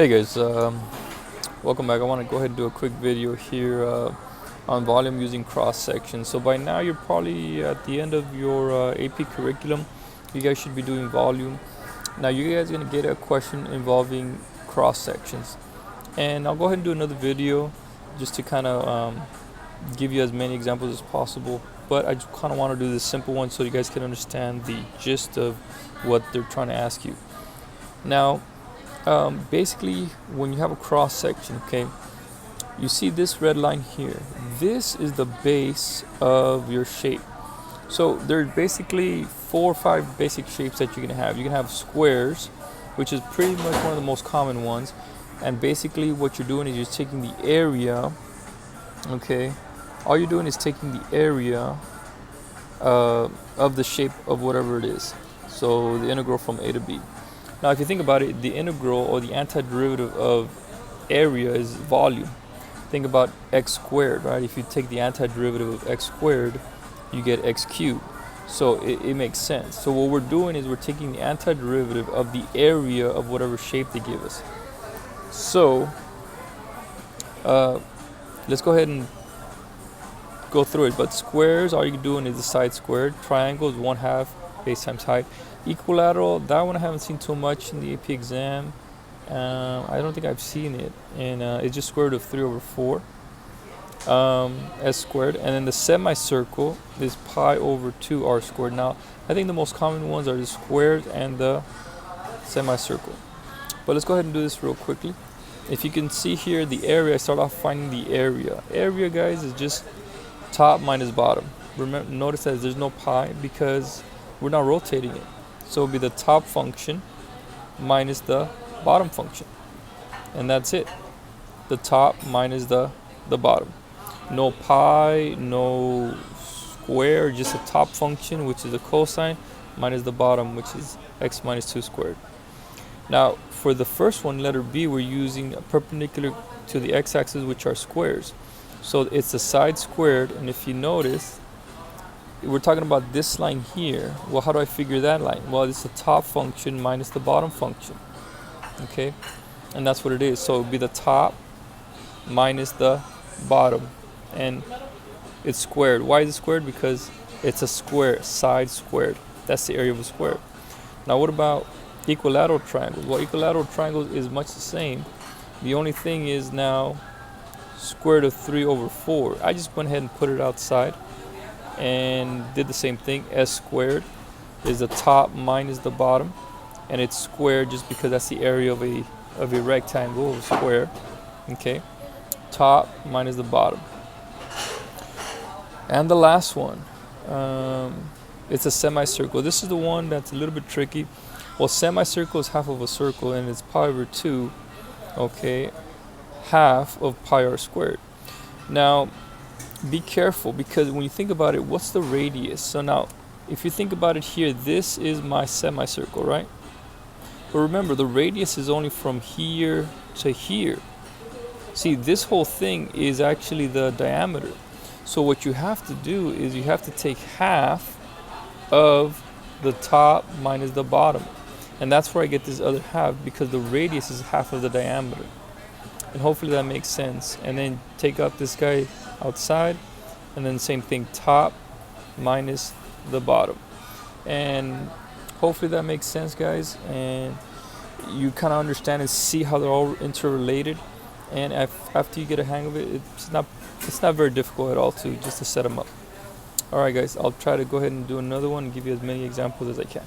Hey guys, welcome back. I want to go ahead and do a quick video here on volume using cross section. So by now you're probably at the end of your AP curriculum. You guys should be doing volume. Now you guys are going to get a question involving cross sections, and I'll go ahead and do another video just to kind of give you as many examples as possible. But I just kind of want to do this simple one so you guys can understand the gist of what they're trying to ask you. Now, basically, when you have a cross section, okay, you see this red line here. This is the base of your shape. So there's basically 4 or 5 basic shapes that you can have. You can have squares, which is pretty much one of the most common ones. And basically what you're doing is you're taking the area, okay, all you're doing is taking the area of the shape of whatever it is. So the integral from A to B. Now, if you think about it, the integral or the antiderivative of area is volume. Think about x squared, right? If you take the antiderivative of x squared, you get x cubed. So it makes sense. So what we're doing is we're taking the antiderivative of the area of whatever shape they give us. So let's go ahead and go through it. But squares, all you're doing is the side squared. Triangles, 1/2 base times height. Equilateral, that one I haven't seen too much in the AP exam. I don't think I've seen it, and it's just square root of 3/4 s squared. And then the semicircle is pi over 2 r squared. Now I think the most common ones are the squares and the semicircle, but let's go ahead and do this real quickly. If you can see here, the area, I start off finding the area, guys, is just top minus bottom. Remember, notice that there's no pi because we're not rotating it. So it'll be the top function minus the bottom function. And that's it. The top minus the bottom. No pi, no square, just the top function, which is the cosine, minus the bottom, which is x minus 2 squared. Now, for the first one, letter B, we're using a perpendicular to the x-axis, which are squares. So it's the side squared, and if you notice, we're talking about this line here. Well, how do I figure that line? Well, it's the top function minus the bottom function. Okay, and that's what it is. So it would be the top minus the bottom, and it's squared. Why is it squared? Because it's a square, side squared. That's the area of a square. Now, what about equilateral triangles? Well, equilateral triangles is much the same. The only thing is now square root of 3/4. I just went ahead and put it outside and did the same thing. S squared is the top minus the bottom, and it's squared just because that's the area of a rectangle, of a square. Okay, top minus the bottom. And the last one, it's a semicircle. This is the one that's a little bit tricky. Well, semicircle is half of a circle, and it's pi over 2. Okay, half of pi r squared. Now, be careful, because when you think about it, what's the radius? So now, if you think about it here, this is my semicircle, right? But remember, the radius is only from here to here. See, this whole thing is actually the diameter. So what you have to do is you have to take half of the top minus the bottom. And that's where I get this other half, because the radius is half of the diameter. And hopefully that makes sense. And then take out this guy outside, and then same thing, top minus the bottom. And hopefully that makes sense, guys, and you kind of understand and see how they're all interrelated. And after you get a hang of it, it's not very difficult at all to set them up. All right, guys, I'll try to go ahead and do another one and give you as many examples as I can.